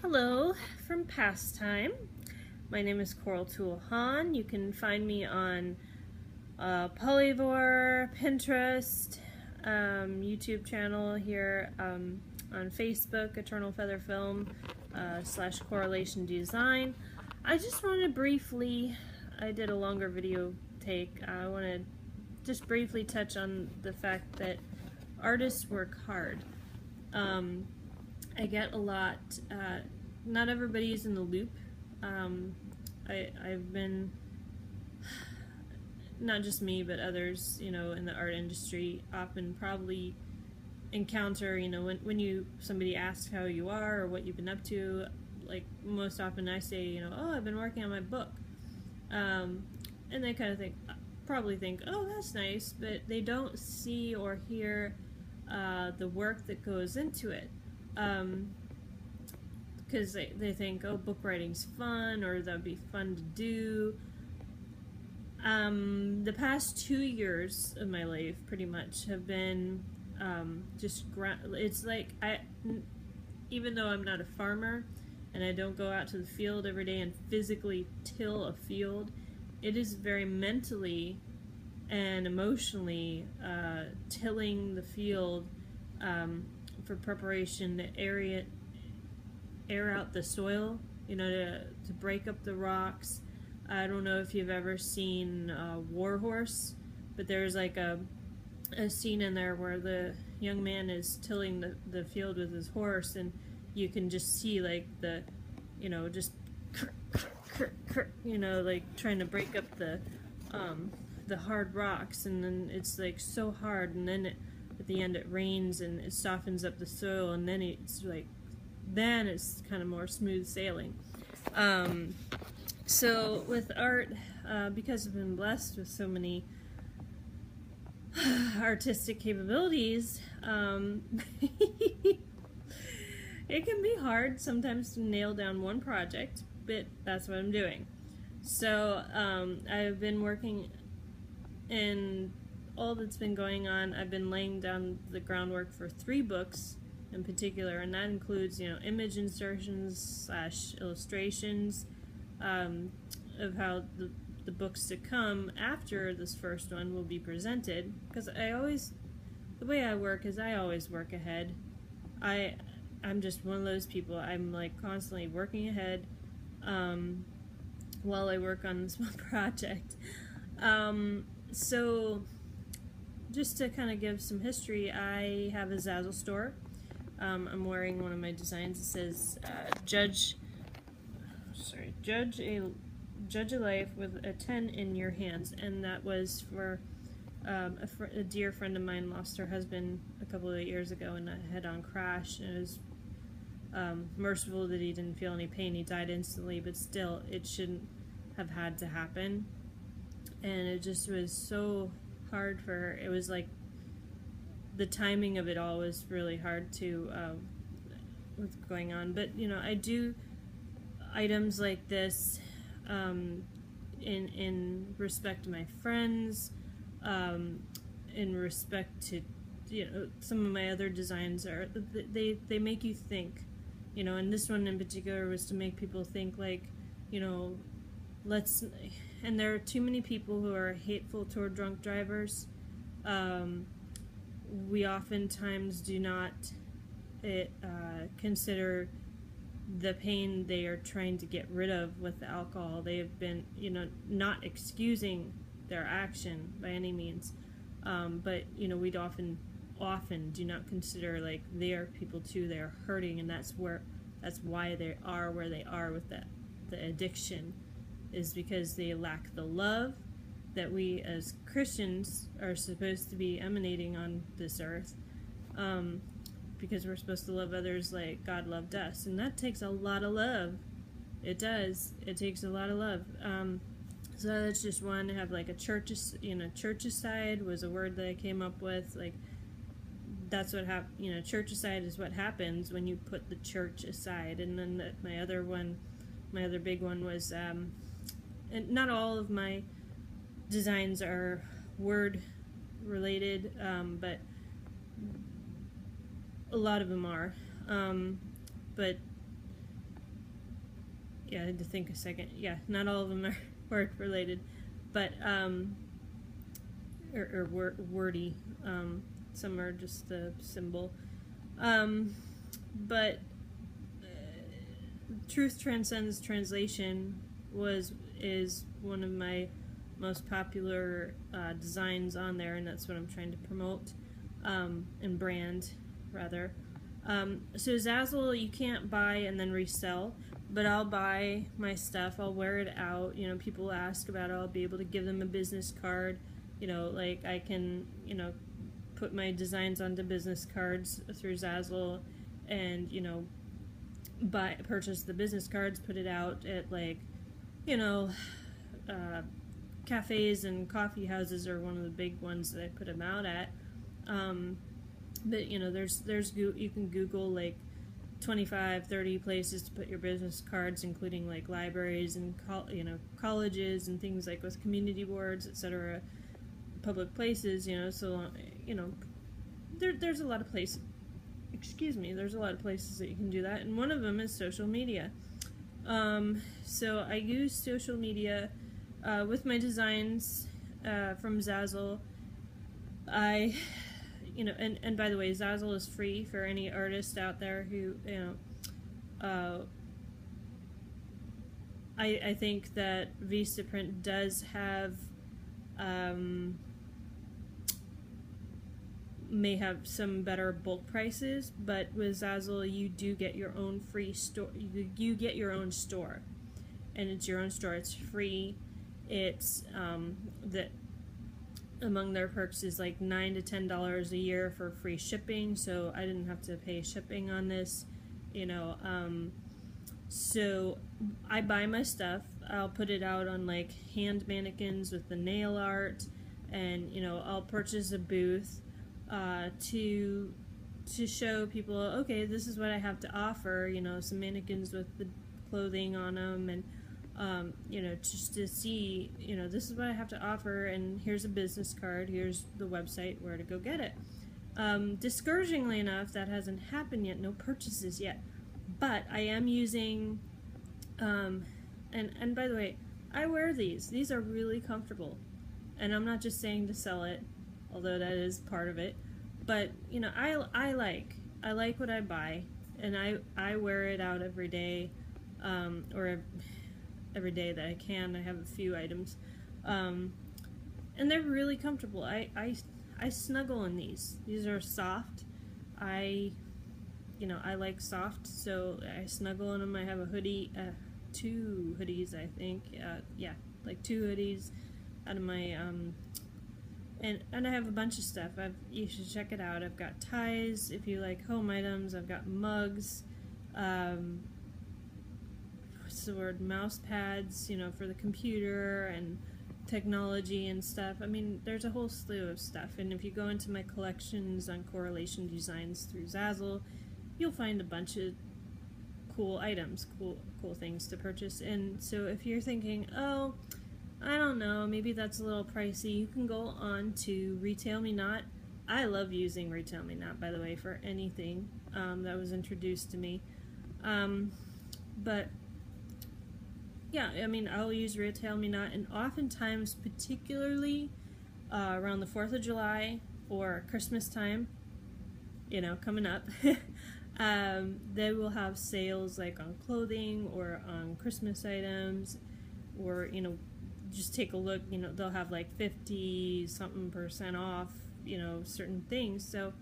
Hello from Pastime. My name is Coral Tool Han. You can find me on Polyvore, Pinterest, YouTube channel here, on Facebook, Eternal Feather Film / Correlation Design. I just want to briefly, I did a longer video take, I want to just briefly touch on the fact that artists work hard. I get a lot, not everybody's in the loop. I've been, not just me, but others, in the art industry often probably encounter, when somebody asks how you are or what you've been up to, like most often I say, oh, I've been working on my book. And they kind of probably think, oh, that's nice, but they don't see or hear the work that goes into it. Because they think, oh, book writing's fun, or that would be fun to do. The past 2 years of my life pretty much have been it's like, even though I'm not a farmer and I don't go out to the field every day and physically till a field, it is very mentally and emotionally tilling the field for preparation to air out the soil, to break up the rocks. I don't know if you've ever seen War Horse, but there's like a scene in there where the young man is tilling the field with his horse, and you can just see like the, just like trying to break up the hard rocks, and then it's like so hard, and then at the end it rains and it softens up the soil, and then it's kind of more smooth sailing. So with art, because I've been blessed with so many artistic capabilities, it can be hard sometimes to nail down one project, but that's what I'm doing. So I've been working in all that's been going on. I've been laying down the groundwork for 3 books in particular, and that includes, image insertions / illustrations of how the books to come after this first one will be presented. Because the way I work is I always work ahead. I'm just one of those people. I'm like constantly working ahead while I work on this one project. So just to kind of give some history, I have a Zazzle store. I'm wearing one of my designs. It says judge a life with a 10 in your hands, and that was for a dear friend of mine lost her husband a couple of years ago in a head-on crash, and it was merciful that he didn't feel any pain. He died instantly, but still, it shouldn't have had to happen, and it just was so hard for her. It was like the timing of it all was really hard to what's going on. But I do items like this in respect to my friends, in respect to some of my other designs are they make you think, and this one in particular was to make people think, like, and there are too many people who are hateful toward drunk drivers. We oftentimes do not consider the pain they are trying to get rid of with the alcohol. They have been, not excusing their action by any means, but we'd often do not consider, like, they are people too. They are hurting, and that's why they are where they are with the addiction, is because they lack the love that we as Christians are supposed to be emanating on this earth, because we're supposed to love others like God loved us, and that takes a lot of love. It does. It takes a lot of love. So that's just one. I have like a church aside was a word that I came up with. Like, that's what church aside is what happens when you put the church aside. And then my other big one was, and not all of my designs are word related, but a lot of them are. But yeah, I had to think a second. Yeah, not all of them are word related, but wordy. Some are just the symbol. But Truth Transcends Translation is one of my most popular designs on there, and that's what I'm trying to promote and brand, rather. So Zazzle, you can't buy and then resell, but I'll buy my stuff, I'll wear it out, you know, people ask about it, I'll be able to give them a business card, you know, like I can, you know, put my designs onto business cards through Zazzle and, you know, purchase the business cards, put it out at, like, you know, cafes and coffee houses are one of the big ones that I put them out at. But you know, you can Google like 25, 30 places to put your business cards, including like libraries and you know, colleges and things like with community boards, etc. Public places, you know. So you know, there's a lot of places. Excuse me. There's a lot of places that you can do that, and one of them is social media. So I use social media with my designs from Zazzle. You know, and by the way, Zazzle is free for any artist out there who, you know, I think that Vistaprint does have, may have some better bulk prices, but with Zazzle you do get your own free store, you get your own store, and it's your own store, it's free, it's, that among their perks is like $9 to $10 a year for free shipping, so I didn't have to pay shipping on this, you know. So I buy my stuff, I'll put it out on like hand mannequins with the nail art, and you know, I'll purchase a booth to show people, okay, this is what I have to offer, you know, some mannequins with the clothing on them, and you know, just to see, you know, this is what I have to offer, and here's a business card, here's the website where to go get it. Discouragingly enough, that hasn't happened yet, no purchases yet, but I am using, and by the way, I wear these are really comfortable, and I'm not just saying to sell it, although that is part of it, but you know, I like what I buy, and I wear it out every day, or every day that I can. I have a few items, and they're really comfortable. I snuggle in these. These are soft. You know, I like soft, so I snuggle in them. I have a hoodie, 2 hoodies, I think. Yeah, like 2 hoodies out of my and I have a bunch of stuff. You should check it out. I've got ties if you like home items. I've got mugs. What's the word? Mouse pads, you know, for the computer and technology and stuff. I mean, there's a whole slew of stuff. And if you go into my collections on Correlation Designs through Zazzle, you'll find a bunch of cool items, cool things to purchase. And so if you're thinking, oh, I don't know, maybe that's a little pricey, you can go on to Retail Me Not. I love using Retail Me Not, by the way, for anything that was introduced to me. But yeah, I mean, I'll use Retail Me Not, and oftentimes, particularly around the 4th of July or Christmas time, you know, coming up, they will have sales like on clothing or on Christmas items, or, you know, just take a look, you know, they'll have like 50-something% off, you know, certain things, so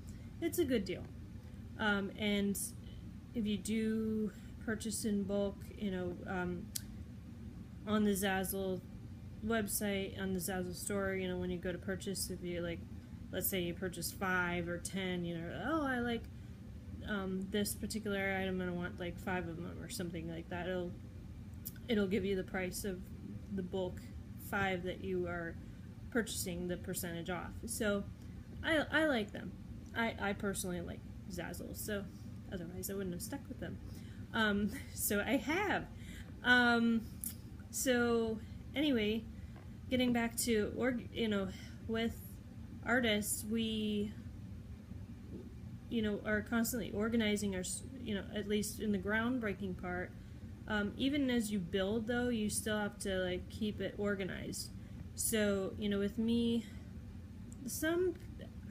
it's a good deal. And if you do purchase in bulk, you know, on the Zazzle website, on the Zazzle store, you know, when you go to purchase, if you like, let's say you purchase 5 or 10, you know, oh, I like this particular item and I want like 5 of them or something like that, it'll give you the price of the bulk 5 that you are purchasing, the percentage off. So I like them. I personally like Zazzle, so otherwise I wouldn't have stuck with them. So I have. So anyway, getting back to, you know, with artists, we, you know, are constantly organizing our, you know, at least in the groundbreaking part, Even as you build, though, you still have to like keep it organized. So, with me,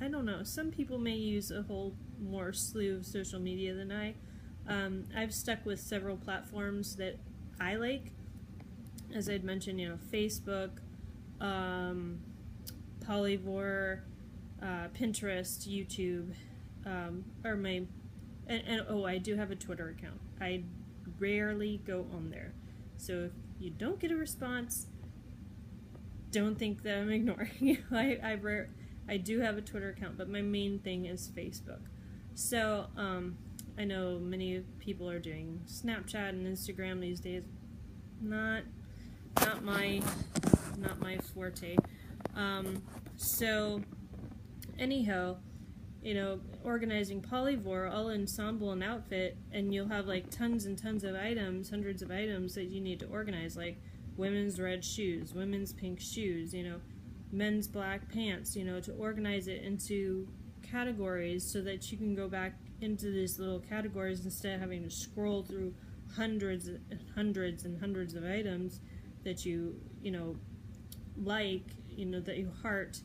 I don't know, some people may use a whole more slew of social media than I. I've stuck with several platforms that I like. As I'd mentioned, Facebook, Polyvore, Pinterest, YouTube, are my, and oh, I do have a Twitter account. I rarely go on there. So if you don't get a response, don't think that I'm ignoring you. I do have a Twitter account, but my main thing is Facebook. So, I know many people are doing Snapchat and Instagram these days. Not my forte. So, anyhow, organizing Polyvore, I'll ensemble an outfit, and you'll have like tons and tons of items, hundreds of items that you need to organize, like women's red shoes, women's pink shoes, men's black pants, to organize it into categories so that you can go back into these little categories instead of having to scroll through hundreds and hundreds and hundreds of items that you like, that you heart,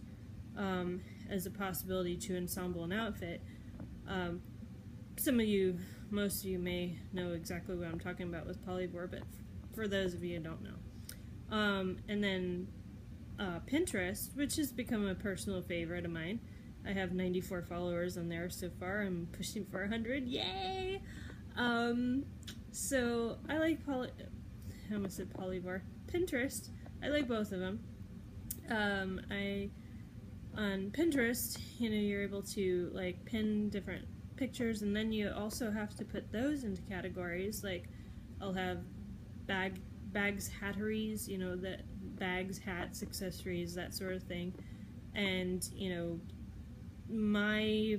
as a possibility to ensemble an outfit. Most of you may know exactly what I'm talking about with Polyvore, but for those of you who don't know. And then Pinterest, which has become a personal favorite of mine. I have 94 followers on there so far. I'm pushing for 100. Yay! So I like I almost said Polyvore. Pinterest. I like both of them. On Pinterest, you're able to like pin different pictures, and then you also have to put those into categories. Like, I'll have bags, hatteries, that bags, hats, accessories, that sort of thing. And my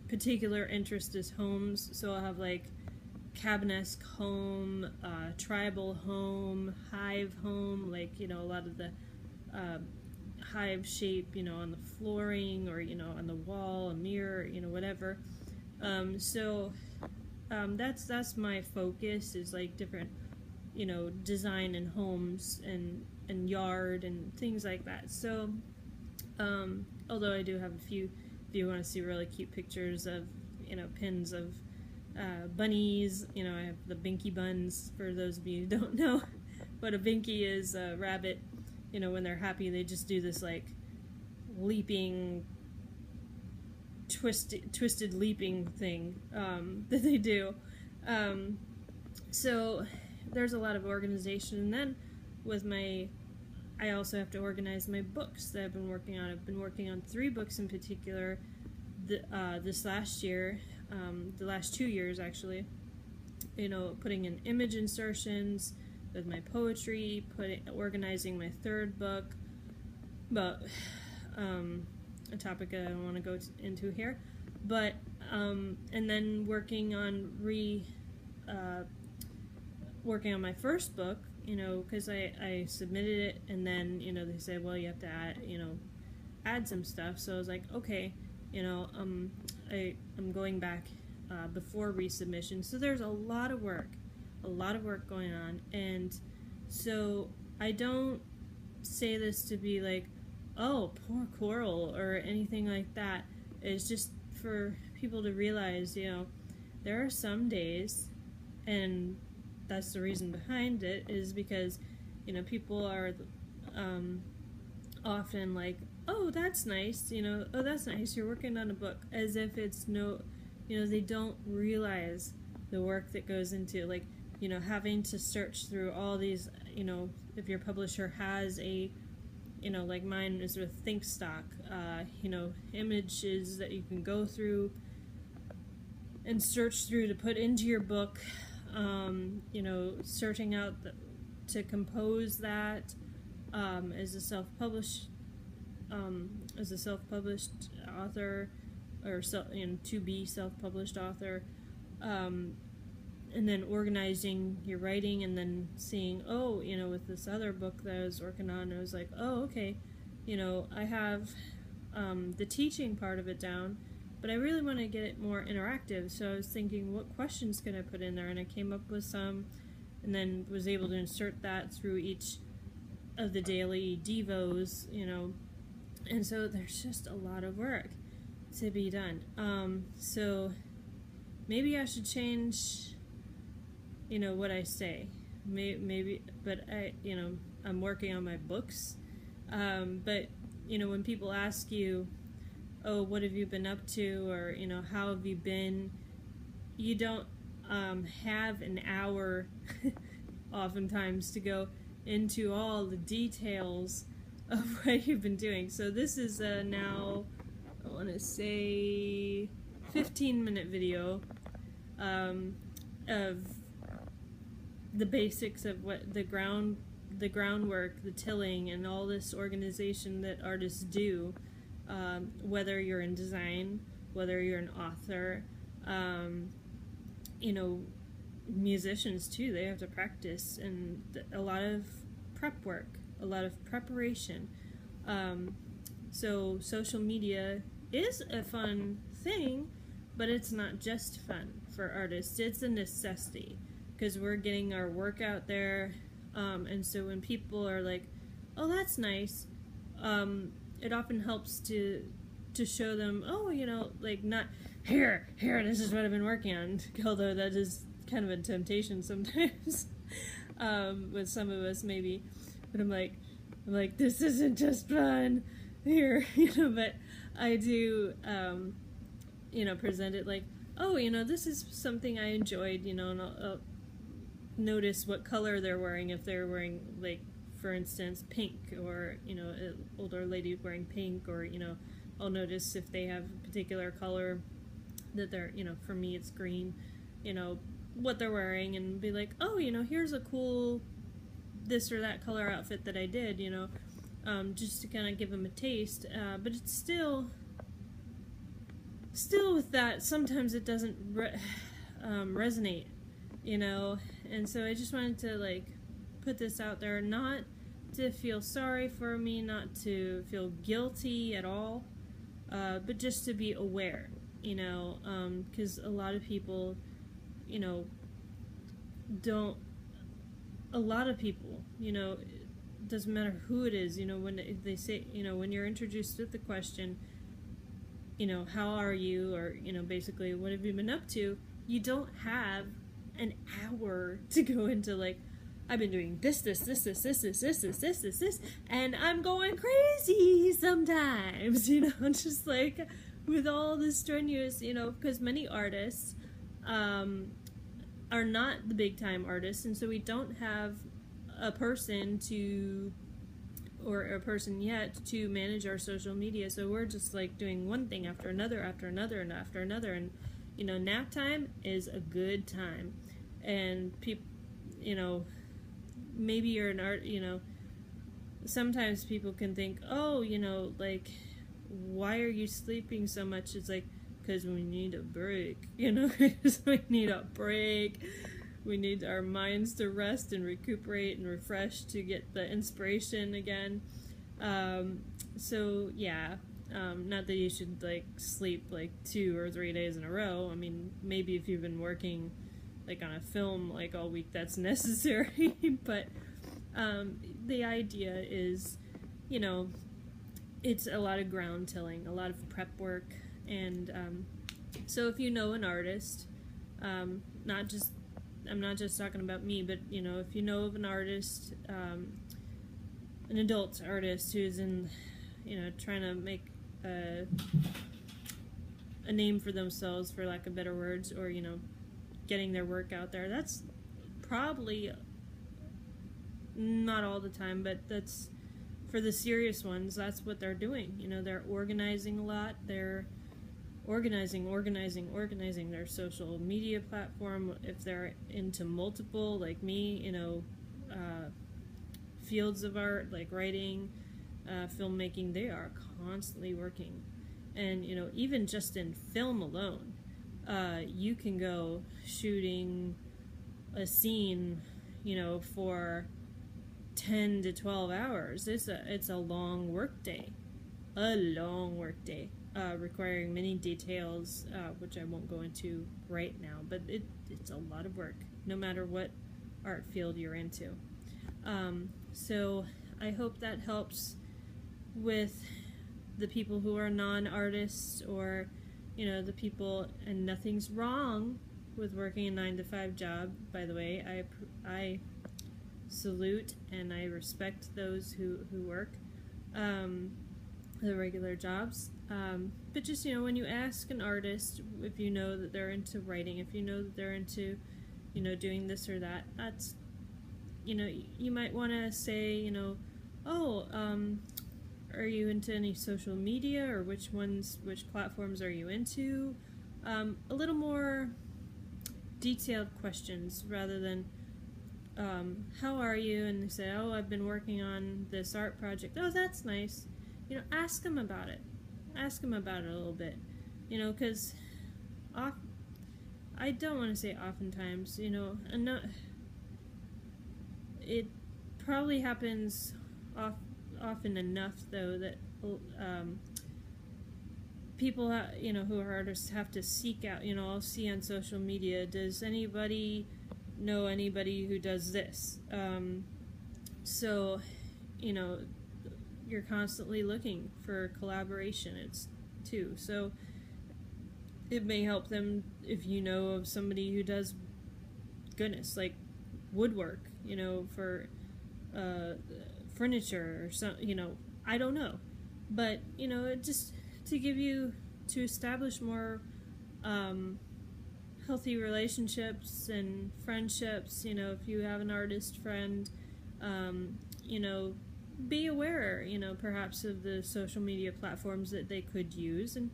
particular interest is homes, so I'll have like cabinesque home, tribal home, hive home, like a lot of the hive shape, on the flooring or on the wall, a mirror, whatever. So that's my focus, is like different design in homes and yard and things like that. So although I do have a few, if you want to see really cute pictures of pins of bunnies, I have the Binky buns, for those of you who don't know what a Binky is. A rabbit, when they're happy, they just do this like leaping, twisted leaping thing that they do. So there's a lot of organization. And then with I also have to organize my books that I've been working on. I've been working on 3 books in particular this last year, the last 2 years actually. Putting in image insertions with my poetry, organizing my 3rd book, but a topic I don't want to go into here. But and then working on working on my first book, because I submitted it, and then they said, well, you have to add some stuff. So I was like, okay, I'm going back before resubmission. So there's a lot of work going on, and so I don't say this to be like, oh, poor Coral or anything like that. It's just for people to realize, there are some days, and that's the reason behind it, is because people are often like, oh, that's nice, oh, that's nice, you're working on a book, as if it's they don't realize the work that goes into, like, having to search through all these, if your publisher has a, like mine is with ThinkStock, images that you can go through and search through to put into your book, searching out to compose that as a self-published author, or to be self-published author, and then organizing your writing, and then seeing, oh, with this other book that I was working on, I was like, oh, okay, I have the teaching part of it down, but I really want to get it more interactive. So I was thinking, what questions can I put in there? And I came up with some, and then was able to insert that through each of the daily devos, and so there's just a lot of work to be done. So maybe I should change, what I say. Maybe, but I'm working on my books. But, when people ask you, oh, what have you been up to, or, how have you been, you don't have an hour oftentimes to go into all the details of what you've been doing. So this is now, I want to say, 15-minute video of the basics of what the groundwork, the tilling, and all this organization that artists do, whether you're in design, whether you're an author, musicians too, they have to practice, and a lot of prep work, a lot of preparation. So social media is a fun thing, but it's not just fun for artists, it's a necessity, because we're getting our work out there, and so when people are like, oh, that's nice, it often helps to show them, oh, like, not, here, this is what I've been working on, although that is kind of a temptation sometimes, with some of us maybe, but I'm like, this isn't just fun, here, but I do, present it like, oh, this is something I enjoyed, and I'll notice what color they're wearing, if they're wearing, like, for instance, pink, or, an older lady wearing pink, or, I'll notice if they have a particular color that they're, for me it's green, what they're wearing, and be like, oh, here's a cool this or that color outfit that I did, just to kind of give them a taste, but it's still with that, sometimes it doesn't resonate, and so I just wanted to, like, put this out there, not to feel sorry for me, not to feel guilty at all, but just to be aware, because a lot of people, don't, a lot of people, it doesn't matter who it is, when they say, when you're introduced with the question, how are you, or, basically, what have you been up to, you don't have an hour to go into, like, I've been doing this, and I'm going crazy sometimes, just like, with all this strenuous, because many artists, are not the big time artists, and so we don't have a person yet to manage our social media, so we're just like doing one thing after another, and nap time is a good time, and people, maybe you're an art, sometimes people can think, oh, like, why are you sleeping so much? It's like, because we need a break, because we need a break. We need our minds to rest and recuperate and refresh to get the inspiration again. So yeah, not that you should, like, sleep like 2 or 3 days in a row. I mean, maybe if you've been working, like, on a film, like, all week, that's necessary. But the idea is, it's a lot of ground tilling, a lot of prep work, and so if you know an artist, I'm not just talking about me, but if you know of an artist, an adult artist who's in, trying to make a name for themselves, for lack of better words, or getting their work out there, that's probably not all the time, but that's for the serious ones, that's what they're doing. They're organizing a lot. They're organizing their social media platform. If they're into multiple, like me, fields of art, like writing, filmmaking, they are constantly working. And, even just in film alone, you can go shooting a scene, for 10 to 12 hours. It's a long work day. requiring many details, which I won't go into right now, but it's a lot of work, no matter what art field you're into. So I hope that helps with the people who are non-artists, or the people, and nothing's wrong with working a 9-to-5 job, by the way. I salute and I respect those who work the regular jobs, but just when you ask an artist if you know that they're into writing, if you know that they're into doing this or that, that's you might want to say oh, are you into any social media, or which platforms are you into? A little more detailed questions rather than how are you, and they say, oh, I've been working on this art project. Oh, that's nice. Ask them about it. Ask them about it a little bit. Because I don't want to say oftentimes, it probably happens often enough, though, that people who are artists have to seek out. I'll see on social media, does anybody know anybody who does this? So you're constantly looking for collaboration. It's too, so it may help them if you know of somebody who does, goodness, like woodwork, for furniture or some, I don't know, but just to establish more healthy relationships and friendships. If you have an artist friend, be aware, perhaps of the social media platforms that they could use, and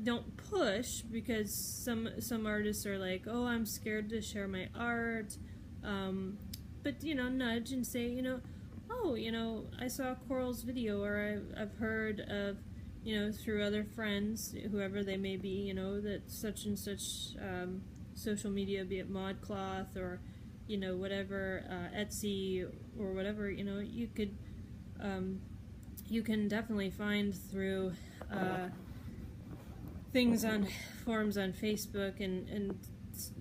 don't push, because some artists are like, oh, I'm scared to share my art, but nudge and say, oh, I saw Coral's video, or I've heard of, through other friends, whoever they may be, that such and such social media, be it ModCloth or whatever, Etsy or whatever, you could you can definitely find through things on forums on Facebook, and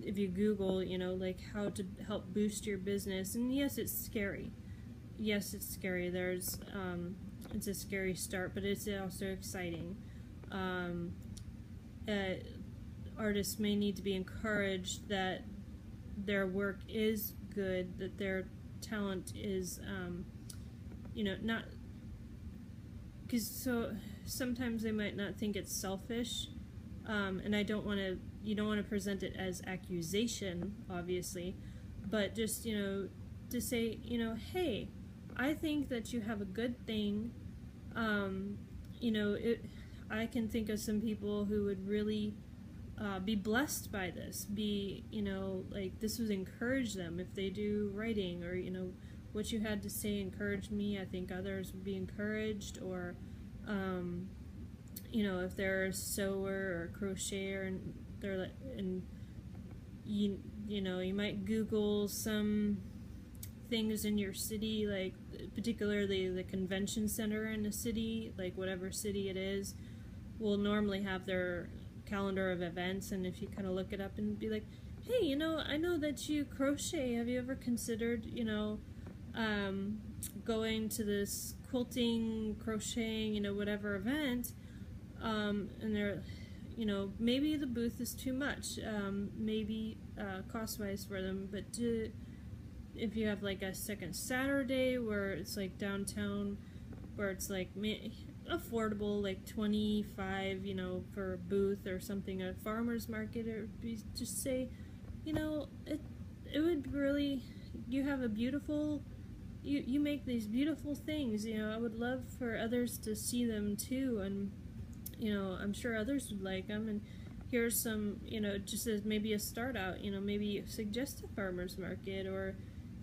if you Google, like how to help boost your business. And yes, it's scary. Yes, it's scary. There's it's a scary start, but it's also exciting. Artists may need to be encouraged that their work is good, that their talent is, not, because so sometimes they might not think it's selfish, and you don't want to present it as accusation, obviously, but just, to say, hey, I think that you have a good thing. I can think of some people who would really be blessed by this, like this would encourage them if they do writing, or what you had to say encouraged me. I think others would be encouraged, or if they're a sewer or crocheter, and they're like, and you might Google some things in your city, like particularly the convention center in a city, like whatever city it is, will normally have their calendar of events. And if you kind of look it up and be like, hey, I know that you crochet, have you ever considered going to this quilting, crocheting, whatever event, and they're, maybe the booth is too much, maybe cost-wise for them, but if you have like a second Saturday where it's like downtown, where it's like affordable, like $25, for a booth or something at a farmer's market, or just say, it would really, you have a beautiful, you make these beautiful things, I would love for others to see them too, and I'm sure others would like them, and here's some, just as maybe a start out, maybe suggest a farmer's market, or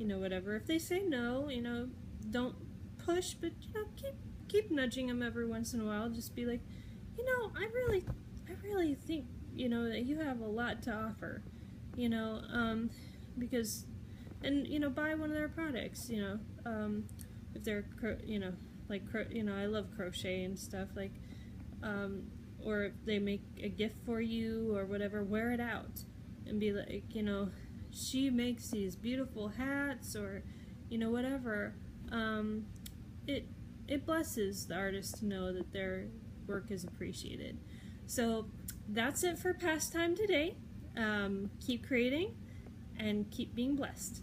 whatever. If they say no, don't push, but keep nudging them every once in a while. Just be like, I really think that you have a lot to offer, because, and buy one of their products, if they're I love crochet and stuff, like or if they make a gift for you or whatever, wear it out and be like, she makes these beautiful hats, or whatever. It it blesses the artist to know that their work is appreciated. So that's it for pastime today. Keep creating and keep being blessed.